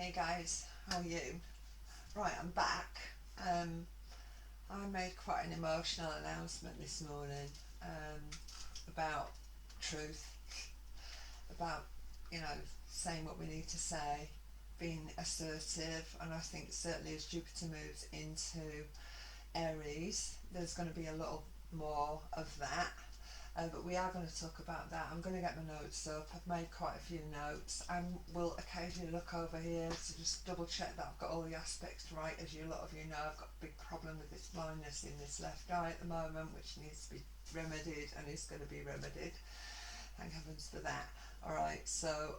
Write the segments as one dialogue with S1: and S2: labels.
S1: Hey guys, how are you? Right, I'm back. Um, I made quite an emotional announcement this morning um, about truth, about, you know, saying what we need to say, being assertive, and I think certainly as Jupiter moves into Aries, there's going to be a little more of that. But we are going to talk about that. I'm going to get my notes up. I've made quite a few notes. I will occasionally look over here to just double check that I've got all the aspects right. As a lot of you know, I've got a big problem with this blindness in this left eye at the moment, which needs to be remedied and is going to be remedied. Thank heavens for that. Alright, so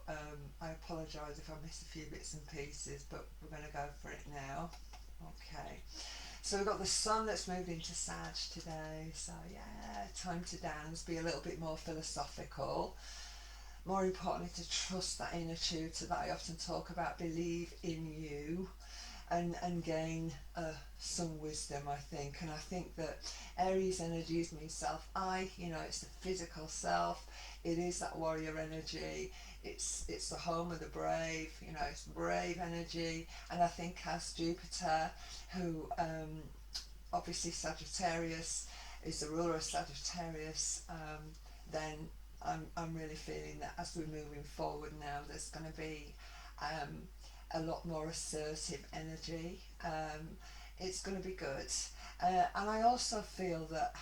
S1: I apologise if I miss a few bits and pieces, but we're going to go for it now. Okay. So we've got the sun that's moved into Sag today, so yeah, time to dance, be a little bit more philosophical. More importantly, to trust that inner tutor that I often talk about, believe in you, and gain some wisdom, I think. And I think that Aries energies mean self-I, it's the physical self, it is that warrior energy, it's the home of the brave, it's brave energy. And I think as Jupiter, who obviously Sagittarius is the ruler of Sagittarius, then I'm really feeling that as we're moving forward now, there's going to be um, a lot more assertive energy. It's going to be good. And I also feel that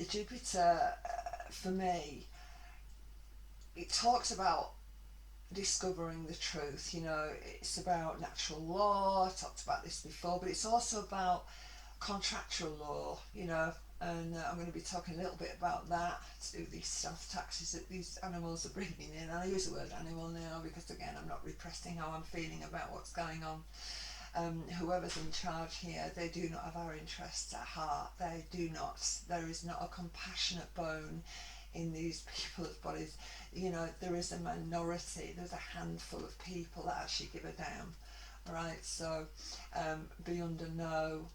S1: Jupiter, for me, it talks about discovering the truth. It's about natural law. I talked about this before, but it's also about contractual law, and I'm going to be talking a little bit about that, to do these stealth taxes that these animals are bringing in. And I use the word animal now because, again, I'm not repressing how I'm feeling about what's going on. Whoever's in charge here, they do not have our interests at heart. They do not. There is not a compassionate bone in these people's bodies. There is a minority, there's a handful of people that actually give a damn. Alright, so be under no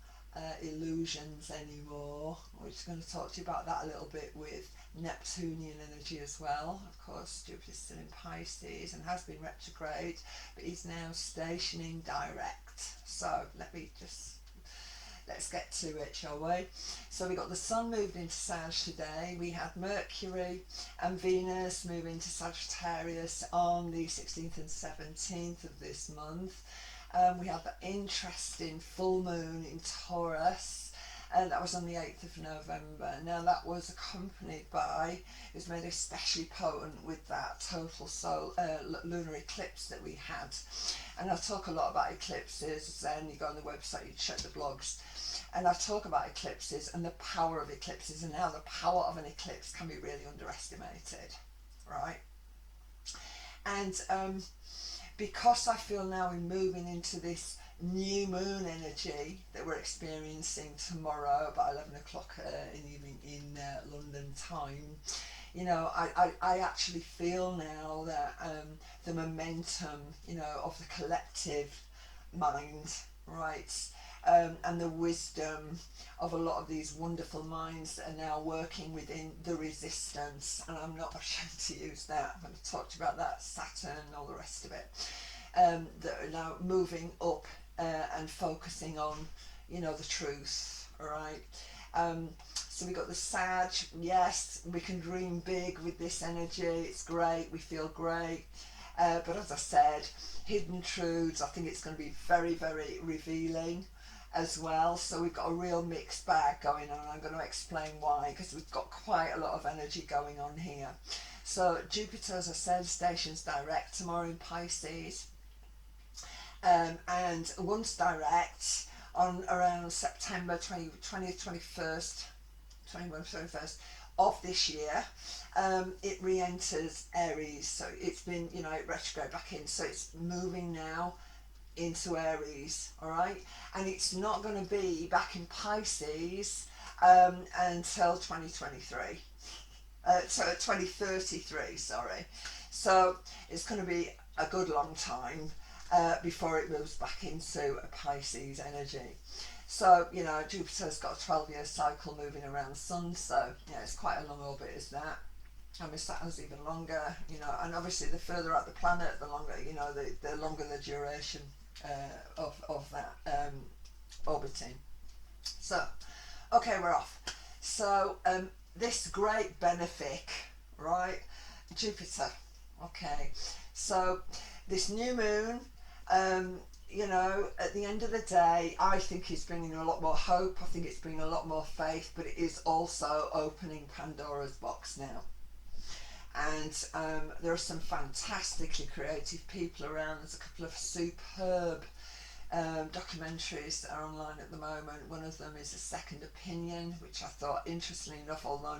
S1: illusions anymore. We're just going to talk to you about that a little bit with Neptunian energy as well. Of course, Jupiter's still in Pisces and has been retrograde, but he's now stationing direct. So let's get to it, shall we? So we got the sun moved into Sag today. We had Mercury and Venus move into Sagittarius on the 16th and 17th of this month. We had the interesting full moon in Taurus, and that was on the 8th of November. Now that was accompanied by, it was made especially potent with that total lunar eclipse that we had. And I talk a lot about eclipses, and you go on the website, you check the blogs, and I talk about eclipses and the power of eclipses, and how the power of an eclipse can be really underestimated, right? And because I feel now we're moving into this new moon energy that we're experiencing tomorrow about 11 o'clock in the evening in London time, I actually feel now that the momentum, of the collective mind, right, and the wisdom of a lot of these wonderful minds that are now working within the resistance, and I'm not ashamed to use that. I'm going to talk to you about that, Saturn and all the rest of it, that are now moving up and focusing on, the truth, all right? So we got the Sag. Yes, we can dream big with this energy. It's great. We feel great. But as I said, hidden truths, I think it's going to be very, very revealing as well. So we've got a real mixed bag going on. I'm going to explain why, because we've got quite a lot of energy going on here. So Jupiter, as I said, stations direct tomorrow in Pisces. And once direct on around September 20th, 21st, 21st of this year, it re-enters Aries. So it's been, it retrograde back in, so it's moving now into Aries, all right? And it's not going to be back in Pisces until 2023. So 2033, sorry. So it's going to be a good long time before it moves back into a Pisces energy. So, Jupiter's got a 12-year cycle moving around the sun, so, it's quite a long orbit, is that. I mean, Saturn's even longer, you know, and obviously the further out the planet, the longer, you know, the longer the duration of that orbiting. So, okay, we're off. So, this great benefic, right? Jupiter. Okay, so this new moon, you know, at the end of the day, I think it's bringing a lot more hope. I think it's bringing a lot more faith, but it is also opening Pandora's box now. And there are some fantastically creative people around. There's a couple of superb documentaries that are online at the moment. One of them is A Second Opinion, which I thought, interestingly enough, although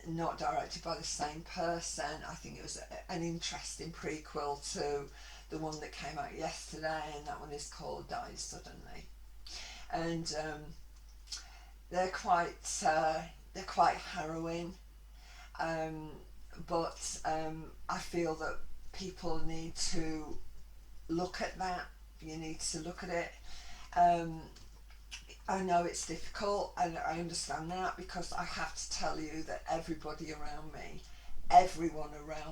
S1: not directed by the same person, I think it was an interesting prequel to the one that came out yesterday, and that one is called Die Suddenly. And they're quite harrowing, but I feel that people need to look at that. You need to look at it. I know it's difficult, and I understand that, because I have to tell you that everyone around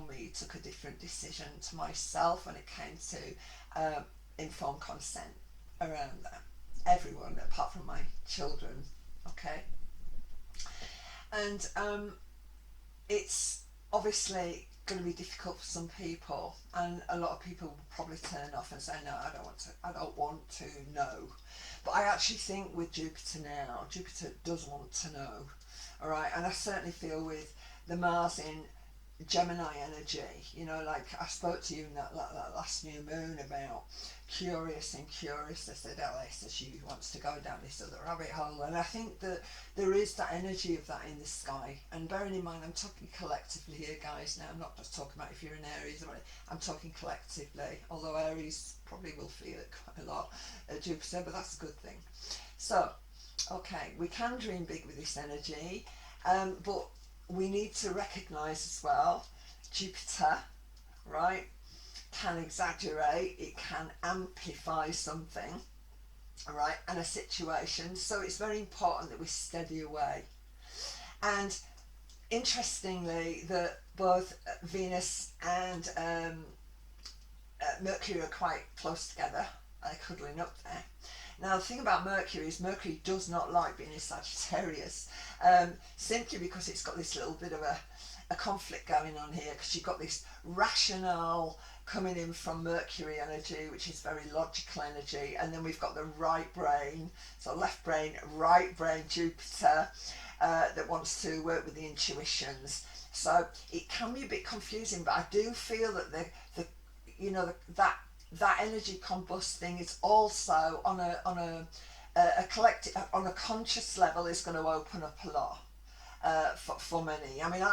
S1: me took a different decision to myself when it came to informed consent around that. Everyone, apart from my children, okay? And it's obviously going to be difficult for some people, and a lot of people will probably turn off and say, no, I don't want to know. But I actually think with Jupiter now, Jupiter does want to know, all right? And I certainly feel with the Mars in Gemini energy, you know, like I spoke to you in that last new moon about curious and curious. I said, Elisa, she wants to go down this other rabbit hole. And I think that there is that energy of that in the sky. And bearing in mind, I'm talking collectively here, guys, now. I'm not just talking about if you're in Aries, or I'm talking collectively, although Aries probably will feel it quite a lot at Jupiter, but that's a good thing. So, okay, we can dream big with this energy, but we need to recognise as well, Jupiter, right, can exaggerate, it can amplify something, right, and a situation. So it's very important that we steady away. And interestingly, that both Venus and Mercury are quite close together. They're cuddling up there. Now the thing about Mercury is Mercury does not like being in Sagittarius, simply because it's got this little bit of a conflict going on here, because you've got this rationale coming in from Mercury energy, which is very logical energy, and then we've got the right brain, so left brain, right brain Jupiter, that wants to work with the intuitions. So it can be a bit confusing, but I do feel that that energy combusting is also on a collective, on a conscious level, is going to open up a lot for many. I mean,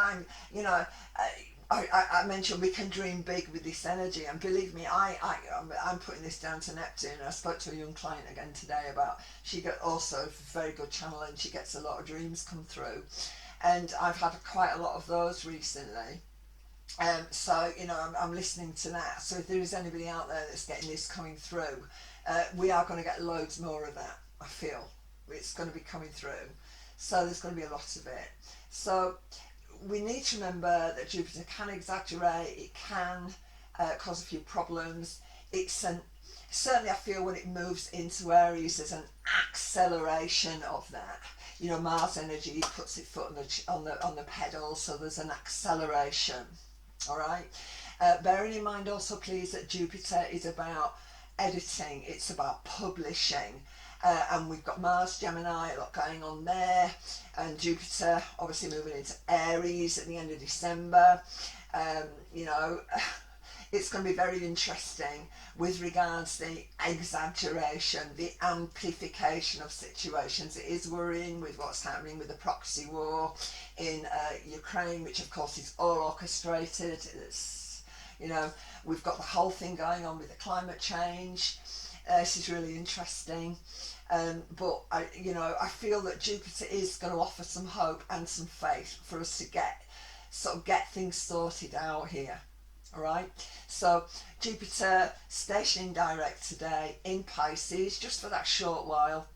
S1: I mentioned we can dream big with this energy, and believe me, I'm putting this down to Neptune. I spoke to a young client again today about, she got also very good channel, and she gets a lot of dreams come through, and I've had quite a lot of those recently. So, you know, I'm listening to that. So if there is anybody out there that's getting this coming through, we are going to get loads more of that, I feel. It's going to be coming through. So there's going to be a lot of it. So we need to remember that Jupiter can exaggerate, it can cause a few problems. Certainly I feel when it moves into Aries, there's an acceleration of that. You know, Mars energy puts its foot on the pedal, so there's an acceleration. All right. Bearing in mind also, please, that Jupiter is about editing. It's about publishing. And we've got Mars, Gemini, a lot going on there. And Jupiter obviously moving into Aries at the end of December. You know, it's going to be very interesting with regards to the exaggeration, the amplification of situations. It is worrying with what's happening with the proxy war in Ukraine, which of course is all orchestrated. It's, you know, we've got the whole thing going on with the climate change. This is really interesting. But I feel that Jupiter is going to offer some hope and some faith for us to get things sorted out here. All right, so Jupiter stationing direct today in Pisces, just for that short while,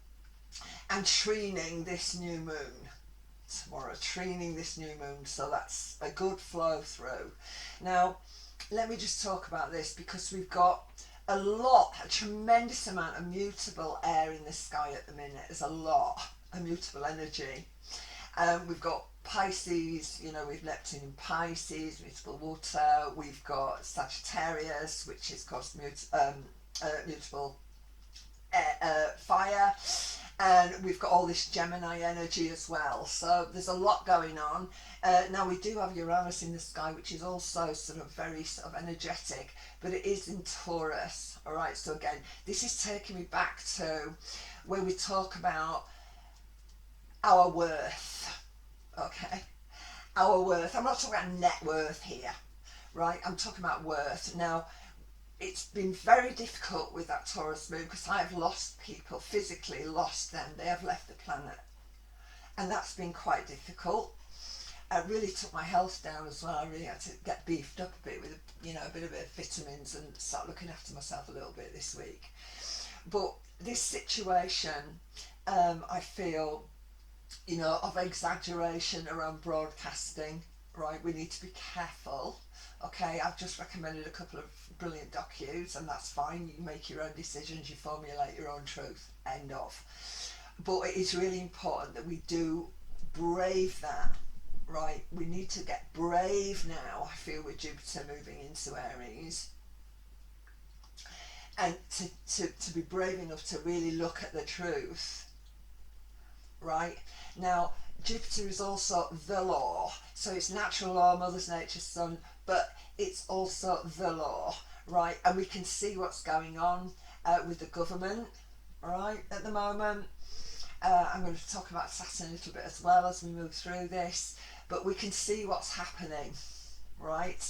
S1: and trining this new moon. tomorrow, treening this new moon, so that's a good flow through. Now, let me just talk about this because we've got a tremendous amount of mutable air in the sky at the minute. There's a lot of mutable energy. We've got Pisces, we've Neptune in Pisces, mutable water. We've got Sagittarius, which is called mutable fire. And we've got all this Gemini energy as well. So there's a lot going on. Now we do have Uranus in the sky, which is also sort of very sort of energetic, but it is in Taurus. All right. So again, this is taking me back to where we talk about our worth. Okay. Our worth. I'm not talking about net worth here, right? I'm talking about worth. Now, it's been very difficult with that Taurus moon because I have lost people, physically lost them. They have left the planet. And that's been quite difficult. It really took my health down as well. I really had to get beefed up a bit with, a bit of vitamins and start looking after myself a little bit this week. But this situation, I feel, of exaggeration around broadcasting, right? We need to be careful. Okay, I've just recommended a couple of brilliant docus, and that's fine. You make your own decisions, you formulate your own truth, end of. But it is really important that we do brave that, right? We need to get brave now, I feel, with Jupiter moving into Aries. And to be brave enough to really look at the truth, right? Now, Jupiter is also the law, so it's natural law, Mother's Nature's son, but it's also the law, right? And we can see what's going on with the government, right, at the moment. I'm going to talk about Saturn a little bit as well as we move through this, but we can see what's happening, right?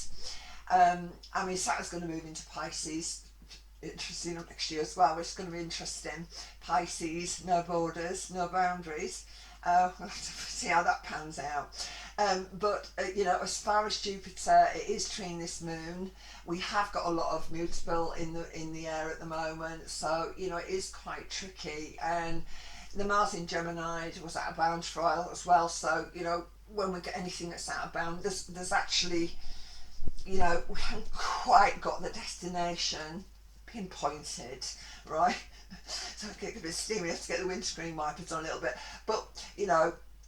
S1: Saturn's going to move into Pisces, interesting next year as well, which is going to be interesting. Pisces, no borders, no boundaries. We'll have to see how that pans out. But as far as Jupiter, it is trining this moon. We have got a lot of mutable in the air at the moment, so it is quite tricky. And the Mars in Gemini was out of bounds for a while as well. So when we get anything that's out of bounds, there's actually we haven't quite got the destination pinpointed, right? So I get a bit steamy. We have to get the windscreen wipers on a little bit, but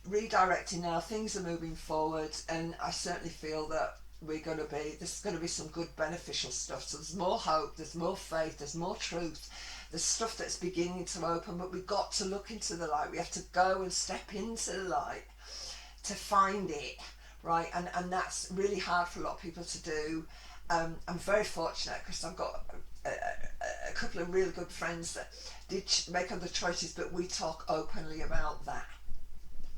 S1: redirecting now. Things are moving forward, and I certainly feel that there's going to be some good beneficial stuff. So there's more hope, there's more faith, there's more truth, there's stuff that's beginning to open. But we've got to look into the light. We have to go and step into the light to find it, right? And that's really hard for a lot of people to do. I'm very fortunate because I've got a couple of really good friends that did make other choices, but we talk openly about that,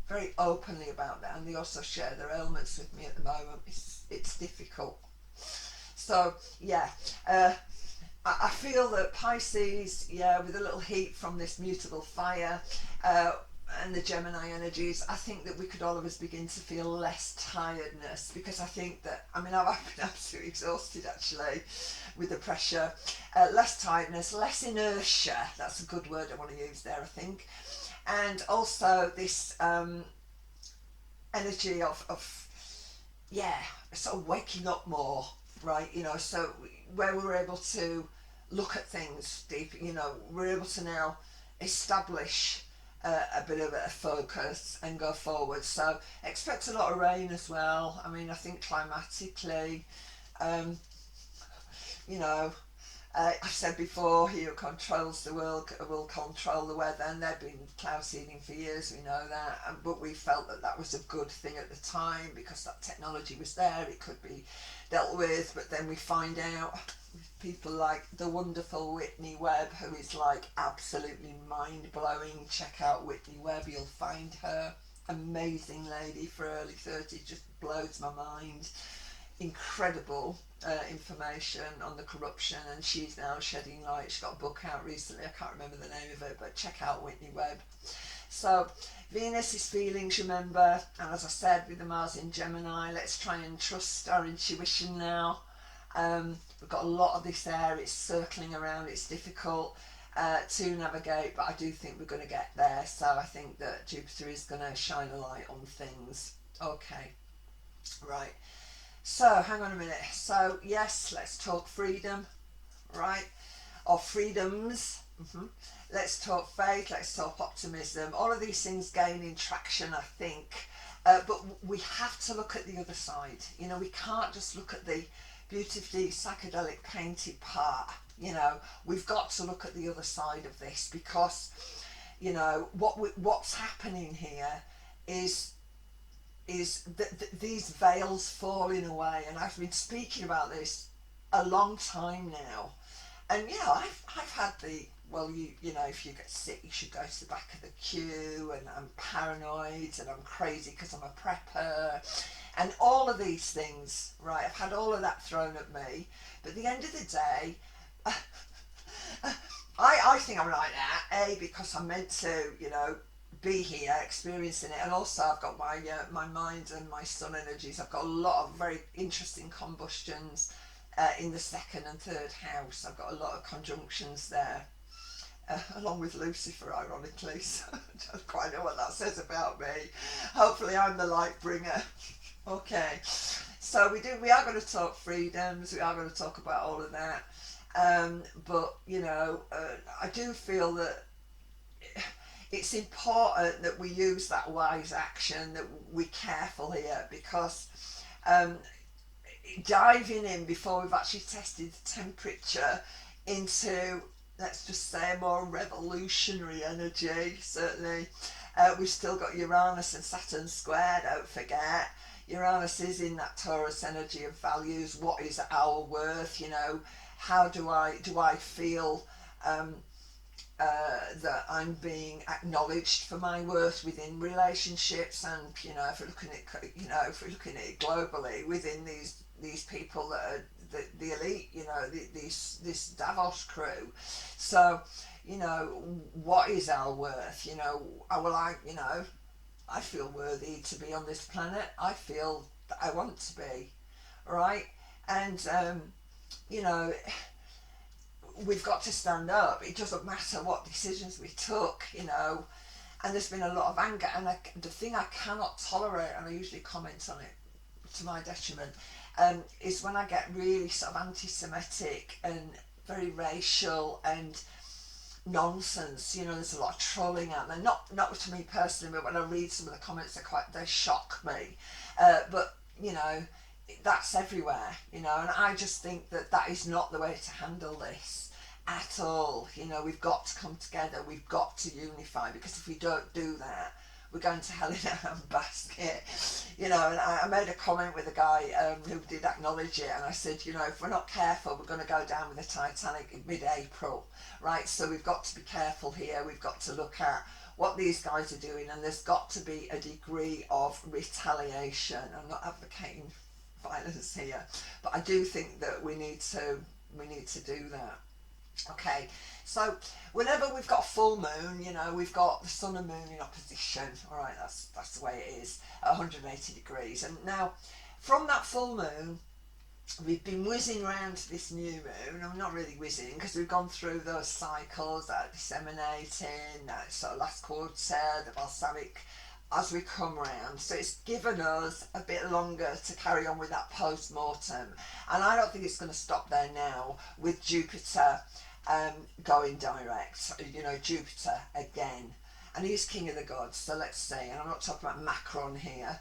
S1: very openly about that, and they also share their ailments with me at the moment. It's difficult. So I feel that Pisces, with a little heat from this mutable fire and the Gemini energies, I think that we could all of us begin to feel less tiredness, because I think that, I've been absolutely exhausted actually with the pressure. Less tiredness, less inertia, that's a good word I want to use there, I think. And also this energy of sort of waking up more, right? So where we're able to look at things deep, we're able to now establish a bit of a focus and go forward. So expect a lot of rain as well. I think climatically, I've said before, he who controls the world will control the weather, and they've been cloud seeding for years, we know that, but we felt that was a good thing at the time because that technology was there, it could be dealt with. But then we find out people like the wonderful Whitney Webb, who is like absolutely mind-blowing. Check out Whitney Webb, you'll find her. Amazing lady for early 30s, just blows my mind. Incredible information on the corruption, and she's now shedding light. She's got a book out recently, I can't remember the name of it, but check out Whitney Webb. So Venus is feelings, remember, and as I said, with the Mars in Gemini, let's try and trust our intuition now. We've got a lot of this air, it's circling around, it's difficult. to navigate, but I do think we're going to get there. So I think that Jupiter is going to shine a light on things. Okay, right. So hang on a minute. So yes, let's talk freedom, right? Or freedoms. Let's talk faith. Let's talk optimism. All of these things gaining traction, I think. But we have to look at the other side. You know, we can't just look at the beautifully psychedelic painted part. You know, we've got to look at the other side of this, because, you know, what's happening here is these veils falling away, and I've been speaking about this a long time now. And yeah, I've had the, well, you know, if you get sick you should go to the back of the queue, and I'm paranoid and I'm crazy because I'm a prepper and all of these things, right? I've had all of that thrown at me, but at the end of the day, I think I'm like that, because I'm meant to, you know, be here experiencing it, and also I've got my mind and my sun energies. I've got a lot of very interesting combustions in the second and third house. I've got a lot of conjunctions there, along with Lucifer, ironically. So I don't quite know what that says about me. Hopefully I'm the light bringer. Okay, so we are going to talk freedoms, we are going to talk about all of that, but you know, I do feel that it's important that we use that wise action, that we're careful here, because diving in before we've actually tested the temperature into, let's just say, a more revolutionary energy, certainly. We've still got Uranus and Saturn square, don't forget. Uranus is in that Taurus energy of values. What is our worth? You know, how do I feel that I'm being acknowledged for my worth within relationships, and you know, if we're looking at it globally, within these people that are the elite, you know, this Davos crew. So, you know, what is our worth? You know, I feel worthy to be on this planet. I feel that I want to be, right? And you know, we've got to stand up. It doesn't matter what decisions we took, you know. And there's been a lot of anger, and the thing I cannot tolerate, and I usually comment on it to my detriment, is when I get really sort of anti-Semitic and very racial and nonsense. You know, there's a lot of trolling out there. Not to me personally, but when I read some of the comments, they shock me. But you know, that's everywhere. You know, and I just think that is not the way to handle this at all. You know, we've got to come together. We've got to unify, because if we don't do that, we're going to hell in a handbasket. You know, and I made a comment with a guy who did acknowledge it, and I said, you know, if we're not careful, we're going to go down with the Titanic in mid-April, right? So we've got to be careful here. We've got to look at what these guys are doing, and there's got to be a degree of retaliation. I'm not advocating violence here, but I do think that we need to do that. Okay, so whenever we've got a full moon, you know, we've got the sun and moon in opposition. All right, that's the way it is, at 180 degrees. And now, from that full moon, we've been whizzing around to this new moon. I'm not really whizzing, because we've gone through those cycles that are disseminating, that sort of last quarter, the balsamic, as we come round. So it's given us a bit longer to carry on with that post-mortem. And I don't think it's going to stop there now, with Jupiter going direct. You know, Jupiter again. And he's king of the gods, so let's see. And I'm not talking about Macron here.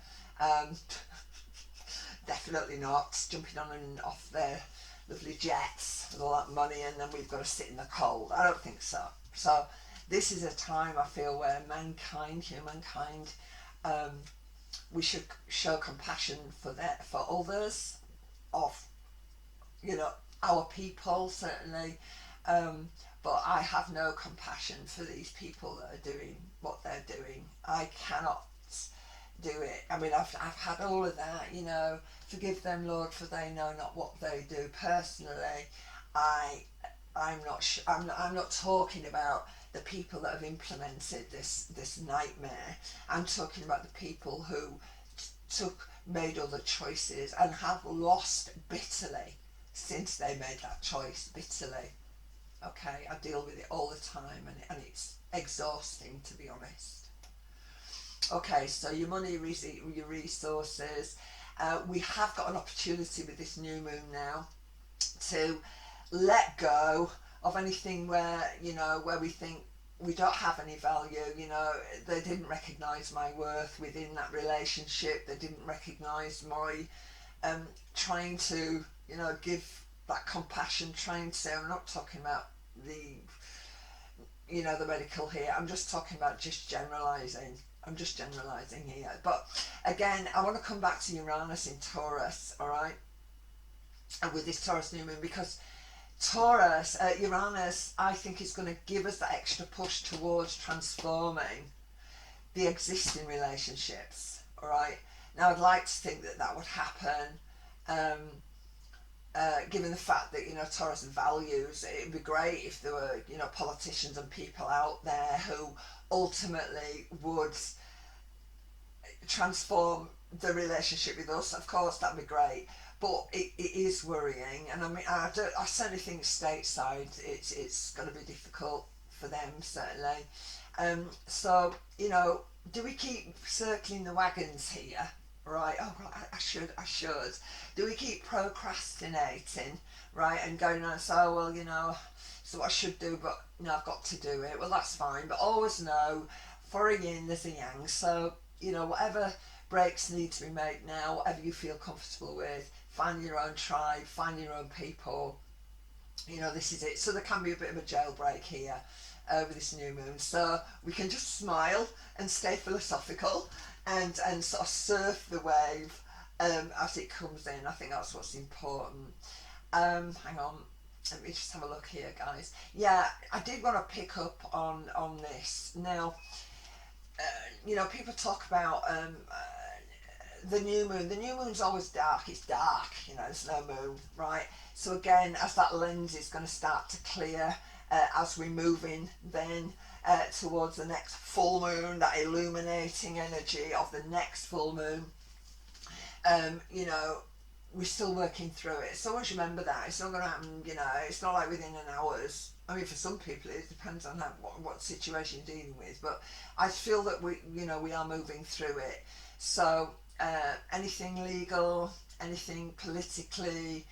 S1: Definitely not. Jumping on and off their lovely jets with all that money, and then we've got to sit in the cold. I don't think so. So this is a time, I feel, where humankind, we should show compassion for others, of, you know, our people, certainly. But I have no compassion for these people that are doing what they're doing. I cannot do it. I mean, I've had all of that, you know. Forgive them, Lord, for they know not what they do. Personally, I'm not talking about the people that have implemented this nightmare. I'm talking about the people who made other choices and have lost bitterly since they made that choice, bitterly. Okay, I deal with it all the time, and it's exhausting, to be honest. Okay, so your money, your resources. We have got an opportunity with this new moon now to let go of anything where, where we think we don't have any value. They didn't recognize my worth within that relationship. They didn't recognize my trying to, give that compassion, trying to, I'm not talking about the, the medical here. I'm just talking about just generalizing. I'm just generalizing here. But again, I want to come back to Uranus in Taurus, all right? And with this Taurus new moon, because Taurus, Uranus, I think is going to give us that extra push towards transforming the existing relationships, all right? Now, I'd like to think that that would happen, given the fact that, Taurus values, it'd be great if there were, politicians and people out there who ultimately would transform the relationship with us. Of course, that'd be great. But it is worrying, and I mean, I certainly think stateside it's going to be difficult for them, certainly. So, do we keep circling the wagons here? Right, oh, well, I should. Do we keep procrastinating, right, and going on, so, well, so I should do, but, I've got to do it. Well, that's fine, but always know, for a yin, there's a yang. So, whatever breaks need to be made now, whatever you feel comfortable with, find your own tribe, find your own people. This is it. So there can be a bit of a jailbreak here with this new moon. So we can just smile and stay philosophical and sort of surf the wave as it comes in. I think that's what's important. Hang on. Let me just have a look here, guys. Yeah, I did want to pick up on this. Now, people talk about the new moon. The new moon's always dark. It's dark, there's no moon, right? So again, as that lens is going to start to clear as we move in then towards the next full moon, that illuminating energy of the next full moon, we're still working through it. So always remember that. It's not going to happen, it's not like within an hour's. I mean, for some people, it depends on what situation you're dealing with. But I feel that we are moving through it. So anything legal, anything politically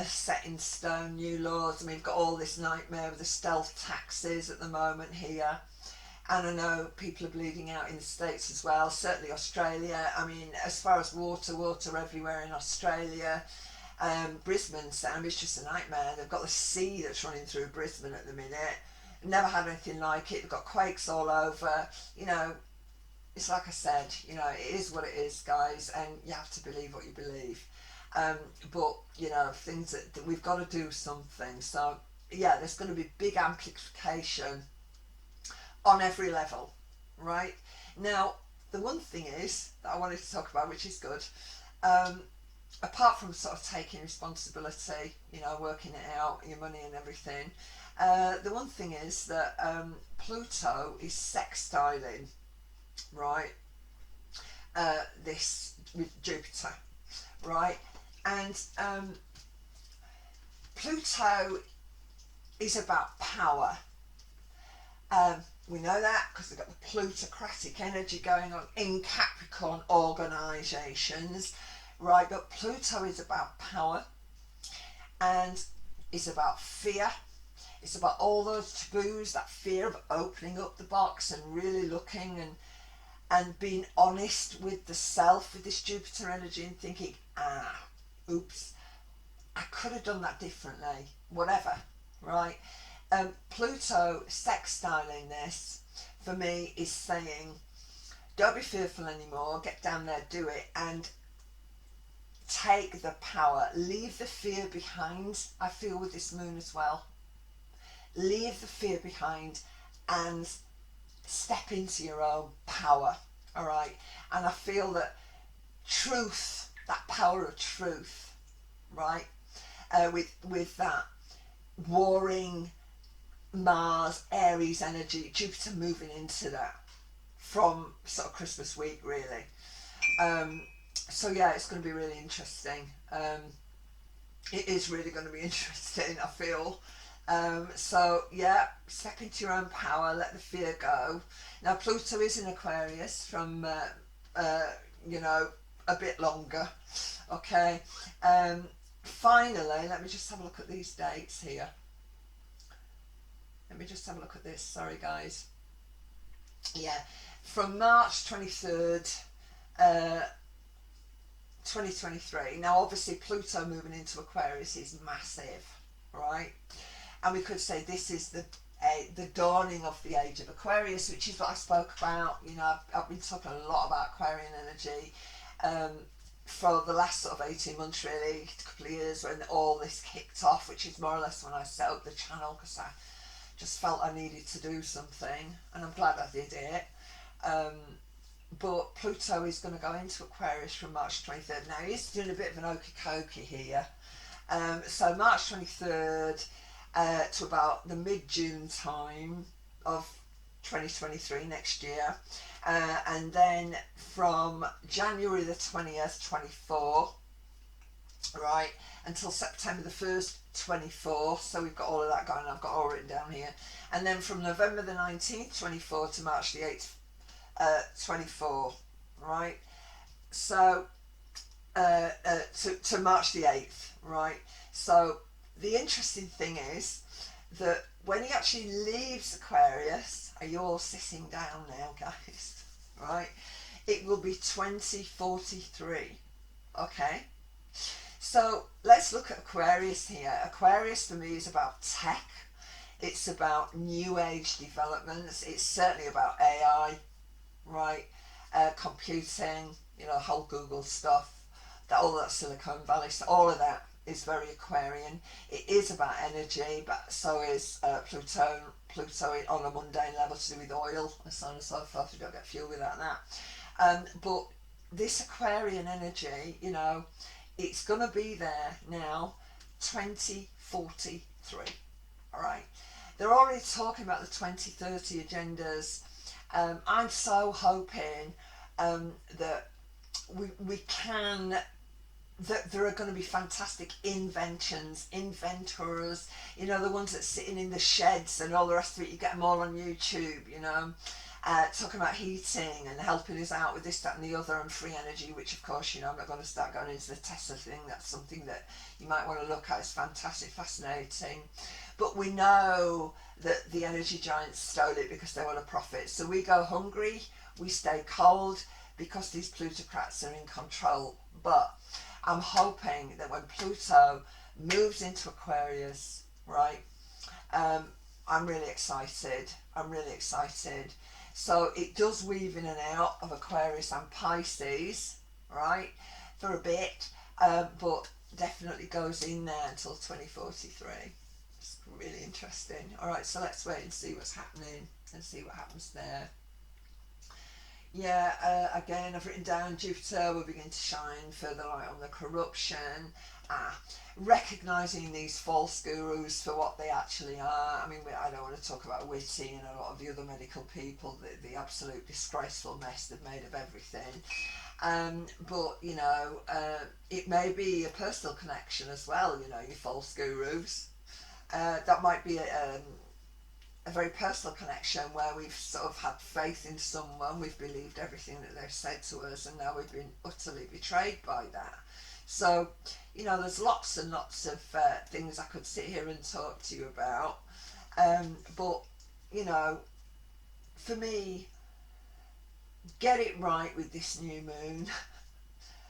S1: set in stone, new laws. I mean, we've got all this nightmare with the stealth taxes at the moment here. And I know people are bleeding out in the States as well, certainly Australia. I mean, as far as water everywhere in Australia. Brisbane, Sam, is just a nightmare. They've got the sea that's running through Brisbane at the minute. Never had anything like it. They've got quakes all over. It's like I said, it is what it is, guys, and you have to believe what you believe. But, things that we've got to do something. So, yeah, there's going to be big amplification on every level, right? Now, the one thing is that I wanted to talk about, which is good, apart from sort of taking responsibility, working it out, your money and everything, the one thing is that Pluto is sextiling, right, this with Jupiter, right? And Pluto is about power. We know that because we've got the plutocratic energy going on in Capricorn organisations, right? But Pluto is about power and it's about fear. It's about all those taboos, that fear of opening up the box and really looking and being honest with the self with this Jupiter energy and thinking, oops, I could have done that differently, whatever, right? Pluto sextiling this for me is saying, don't be fearful anymore, get down there, do it, and take the power, leave the fear behind. I feel with this moon as well, leave the fear behind and step into your own power, all right? And I feel that truth, that power of truth, right, with that warring Mars, Aries energy, Jupiter moving into that from sort of Christmas week, really. So yeah, it's going to be really interesting. It is really going to be interesting, I feel. So yeah, step into your own power, let the fear go. Now Pluto is in Aquarius from uh, you know, a bit longer. Okay. Finally, let me just have a look at these dates here. Let me just have a look at this. Sorry, guys. Yeah, from March 23rd, uh, 2023. Now, obviously, Pluto moving into Aquarius is massive, right? And we could say this is the dawning of the age of Aquarius, which is what I spoke about. You know, I've been talking a lot about Aquarian energy um, for the last sort of 18 months, really, a couple of years when all this kicked off, which is more or less when I set up the channel because I just felt I needed to do something, and I'm glad I did it. Um, but Pluto is going to go into Aquarius from March 23rd. Now, he's doing a bit of an okey cokey here. So, March 23rd to about the mid June time of 2023 next year. And then from January the 20th, 24, right, until September the 1st, 24. So we've got all of that going. I've got all written down here. And then from November the 19th, 24 to March the 8th, 24, right? So to March the 8th, right? So the interesting thing is that when he actually leaves Aquarius, are you all sitting down now, guys? Right? It will be 2043, okay? So let's look at Aquarius here. Aquarius for me is about tech. It's about new age developments. It's certainly about AI, right? Computing, you know, whole Google stuff, that all that Silicon Valley, so all of that is very Aquarian. It is about energy, but so is Pluto. Pluto on a mundane level to do with oil and so on and so forth. You don't get fuel without that. But this Aquarian energy, you know, it's going to be there now, 2043. All right. They're already talking about the 2030 agendas. I'm so hoping that we can, that there are going to be fantastic inventions, inventors, you know, the ones that sitting in the sheds and all the rest of it. You get them all on YouTube, you know, talking about heating and helping us out with this, that and the other, and free energy, which of course, you know, I'm not going to start going into the Tesla thing. That's something that you might want to look at. It's fantastic, fascinating. But we know that the energy giants stole it because they want to profit. So we go hungry, we stay cold because these plutocrats are in control. But I'm hoping that when Pluto moves into Aquarius, right, I'm really excited. I'm really excited. So it does weave in and out of Aquarius and Pisces, right, for a bit, but definitely goes in there until 2043. It's really interesting. All right, so let's wait and see what's happening and see what happens there. Yeah, again, I've written down Jupiter will begin to shine further light on the corruption. Recognising these false gurus for what they actually are. I mean, I don't want to talk about Whitty and a lot of the other medical people, the absolute disgraceful mess they've made of everything. But, you know, it may be a personal connection as well, you know, your false gurus. That might be a very personal connection where we've sort of had faith in someone, we've believed everything that they've said to us, and now we've been utterly betrayed by that. So, you know, there's lots and lots of things I could sit here and talk to you about. But, you know, for me, get it right with this new moon.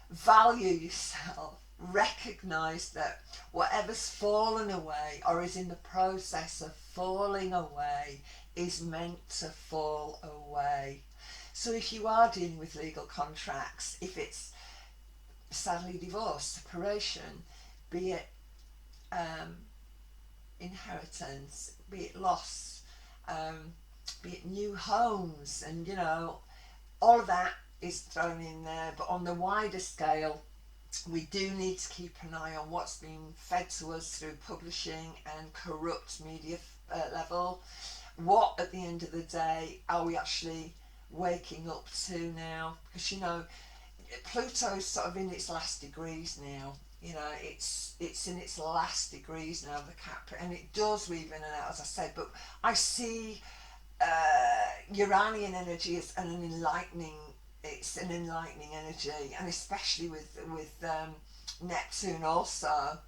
S1: Value yourself. Recognise that whatever's fallen away or is in the process of falling away is meant to fall away. So if you are dealing with legal contracts, if it's sadly divorce, separation, be it inheritance, be it loss, be it new homes, and you know, all of that is thrown in there. But on the wider scale, we do need to keep an eye on what's being fed to us through publishing and corrupt media level. What at the end of the day are we actually waking up to now? Because you know, Pluto's sort of in its last degrees now. You know, it's in its last degrees now, the Capricorn, and it does weave in and out, as I said. But I see Uranian energy as an enlightening. It's an enlightening energy, and especially with Neptune also.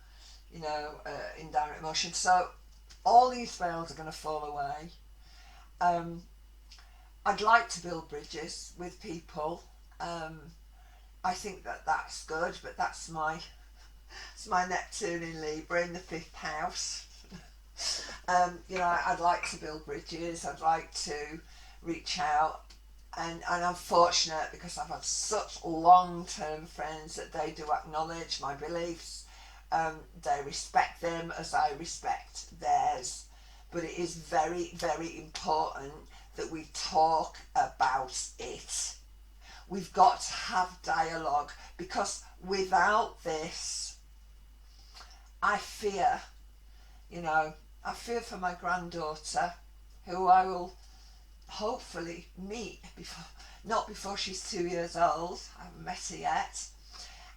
S1: You know, in direct motion. So all these veils are going to fall away. Um, I'd like to build bridges with people. Um, I think that that's good, but that's my it's my Neptune in Libra in the fifth house. You know, I'd like to build bridges. I'd like to reach out, and I'm fortunate because I've had such long-term friends that they do acknowledge my beliefs. They respect them as I respect theirs. But it is very, very important that we talk about it. We've got to have dialogue, because without this, I fear, you know, I fear for my granddaughter, who I will hopefully meet before, not before she's 2 years old. I haven't met her yet.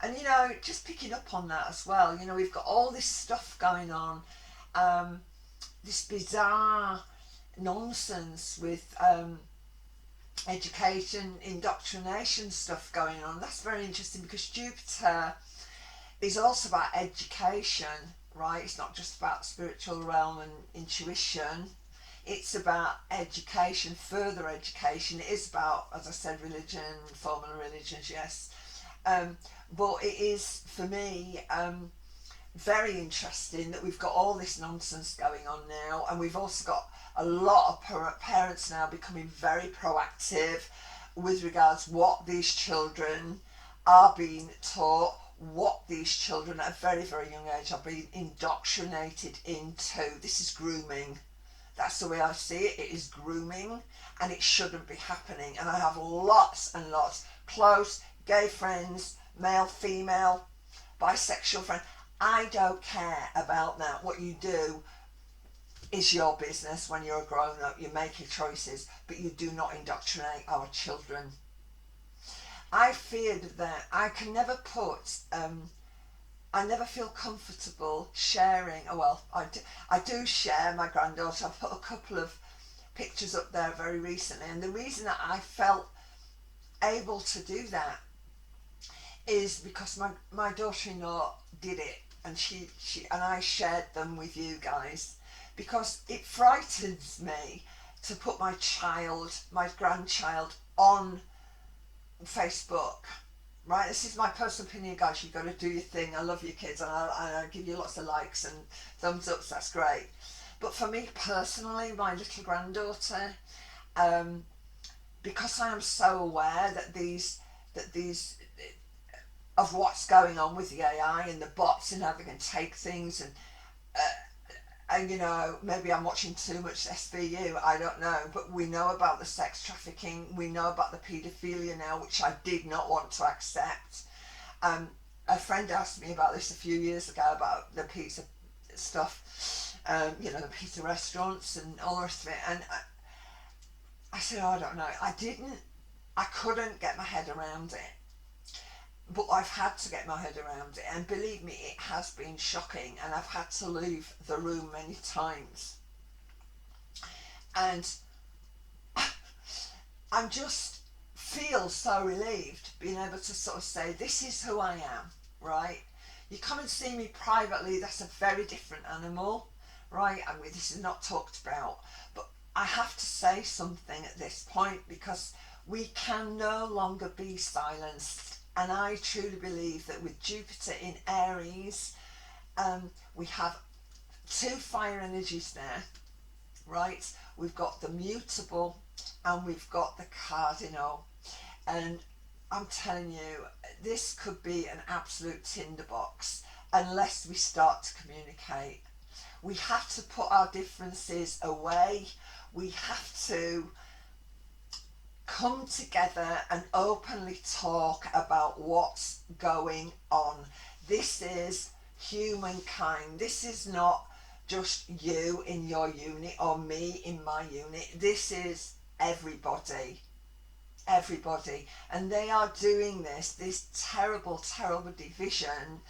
S1: And you know, just picking up on that as well, you know, we've got all this stuff going on, this bizarre nonsense with education, indoctrination stuff going on. That's very interesting, because Jupiter is also about education, right? It's not just about spiritual realm and intuition. It's about education, further education. It is about, as I said, religion, formal religions, yes. But it is, for me, very interesting that we've got all this nonsense going on now, and we've also got a lot of parents now becoming very proactive with regards what these children are being taught, what these children at a very, very young age are being indoctrinated into. This is grooming. That's the way I see it. It is grooming, and it shouldn't be happening. And I have lots and lots close gay friends, male, female, bisexual friends. I don't care about that. What you do is your business. When you're a grown up, you make your choices, but you do not indoctrinate our children. I feared that I can never put, I never feel comfortable sharing. Oh, well, I do share my granddaughter. I've put a couple of pictures up there very recently, and the reason that I felt able to do that is because my daughter-in-law did it, and she and I shared them with you guys, because it frightens me to put my grandchild on Facebook. Right, this is my personal opinion, guys. You've got to do your thing. I love your kids, and I'll give you lots of likes and thumbs ups. That's great. But for me personally, my little granddaughter, because I am so aware that these of what's going on with the AI and the bots and how they can take things, and you know, maybe I'm watching too much SVU, I don't know, but we know about the sex trafficking, we know about the paedophilia now, which I did not want to accept. A friend asked me about this a few years ago, about the pizza stuff, you know, the pizza restaurants and all the rest of it, and I said, oh, I don't know, I couldn't get my head around it. But I've had to get my head around it, and believe me, it has been shocking, and I've had to leave the room many times. And I'm just feel so relieved being able to sort of say, this is who I am, right? You come and see me privately, that's a very different animal, right? I mean, this is not talked about, but I have to say something at this point, because we can no longer be silenced. And I truly believe that with Jupiter in Aries, we have two fire energies there, right? We've got the mutable and we've got the cardinal. And I'm telling you, this could be an absolute tinderbox unless we start to communicate. We have to put our differences away. We have to come together and openly talk about what's going on. This is humankind. This is not just you in your unit or me in my unit. This is everybody. Everybody. And they are doing this terrible, terrible division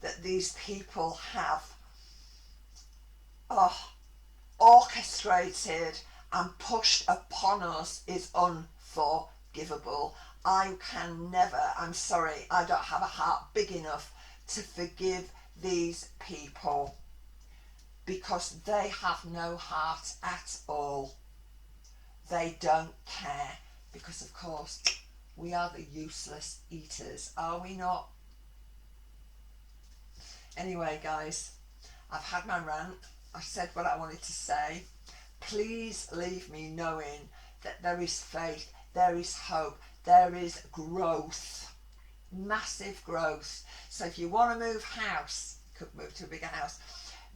S1: that these people have orchestrated and pushed upon us is unforgivable. I can never, I'm sorry, I don't have a heart big enough to forgive these people, because they have no heart at all. They don't care, because of course we are the useless eaters, are we not? Anyway guys, I've had my rant. I said what I wanted to say. Please leave me knowing that there is faith, there is hope, there is growth, massive growth. So if you want to move house, you could move to a bigger house,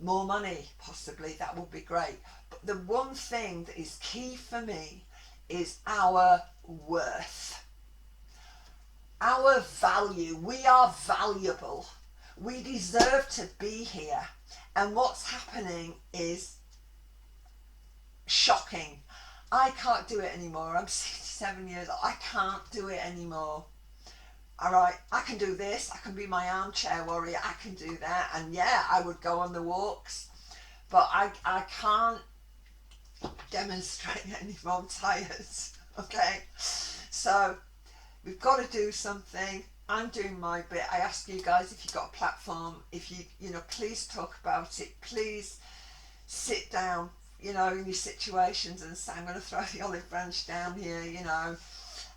S1: more money possibly, that would be great. But the one thing that is key for me is our worth, our value. We are valuable. We deserve to be here. And what's happening is shocking. I can't do it anymore. I'm 67 years old. I can't do it anymore. Alright, I can do this. I can be my armchair warrior. I can do that. And yeah, I would go on the walks. But I can't demonstrate anymore. I'm tired. Okay? So, we've got to do something. I'm doing my bit. I ask you guys, if you've got a platform, if you know, please talk about it. Please sit down, you know, in your situations and say, I'm going to throw the olive branch down here, you know.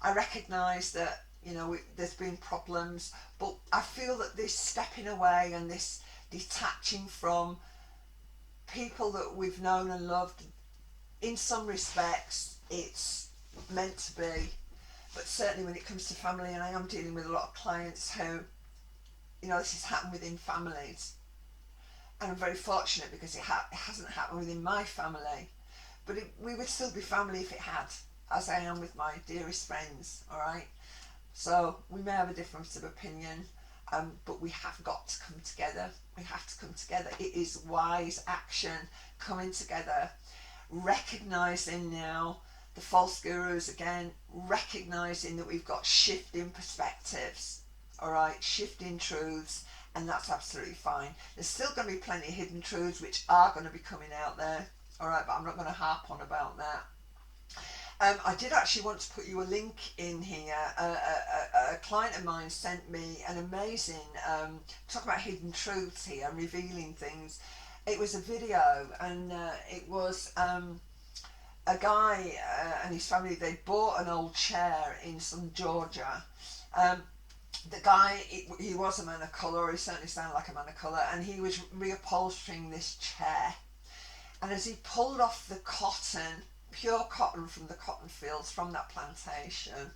S1: I recognise that, you know, there's been problems, but I feel that this stepping away and this detaching from people that we've known and loved, in some respects, it's meant to be. But certainly when it comes to family, and I am dealing with a lot of clients who, you know, this has happened within families. And I'm very fortunate because it hasn't happened within my family. But we would still be family if it had, as I am with my dearest friends, alright? So we may have a difference of opinion, but we have got to come together. We have to come together. It is wise action, coming together, recognising now the false gurus again, recognising that we've got shifting perspectives, alright, shifting truths, and that's absolutely fine. There's still going to be plenty of hidden truths which are going to be coming out there, alright, but I'm not going to harp on about that. I did actually want to put you a link in here. A client of mine sent me an amazing, talk about hidden truths here, revealing things. It was a video, and it was a guy and his family, they bought an old chair in some Georgia. The guy, he was a man of colour, he certainly sounded like a man of colour, and he was reupholstering this chair. And as he pulled off the cotton, pure cotton from the cotton fields, from that plantation,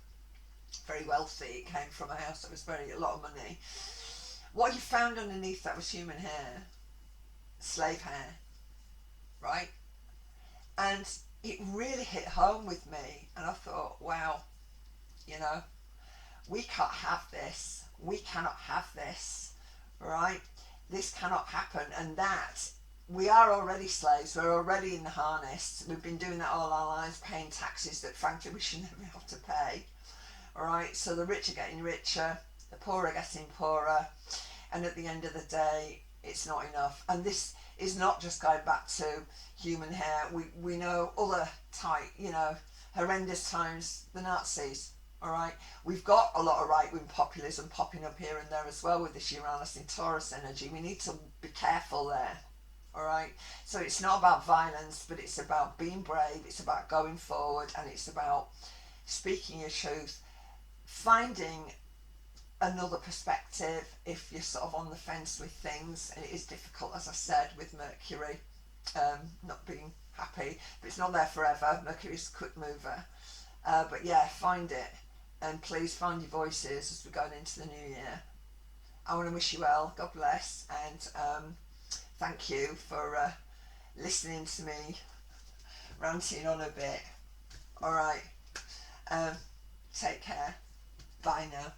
S1: very wealthy, it came from a house that was a lot of money, what he found underneath that was human hair, slave hair, right? And it really hit home with me, and I thought, wow, you know, we can't have this. We cannot have this, right? This cannot happen. And that, we are already slaves. We're already in the harness. We've been doing that all our lives, paying taxes that frankly we should never have to pay. All right, so the rich are getting richer, the poor are getting poorer, and at the end of the day, it's not enough. And this is not just going back to human hair. We know other type, you know, horrendous times, the Nazis. All right, we've got a lot of right-wing populism popping up here and there as well with this Uranus in Taurus energy. We need to be careful there. All right, so it's not about violence, but it's about being brave. It's about going forward, and it's about speaking your truth, finding another perspective if you're sort of on the fence with things. And it is difficult, as I said, with Mercury not being happy, but it's not there forever. Mercury's a quick mover. But yeah, find it. And please find your voices as we're going into the new year. I want to wish you well. God bless. And thank you for listening to me ranting on a bit. Alright. Take care. Bye now.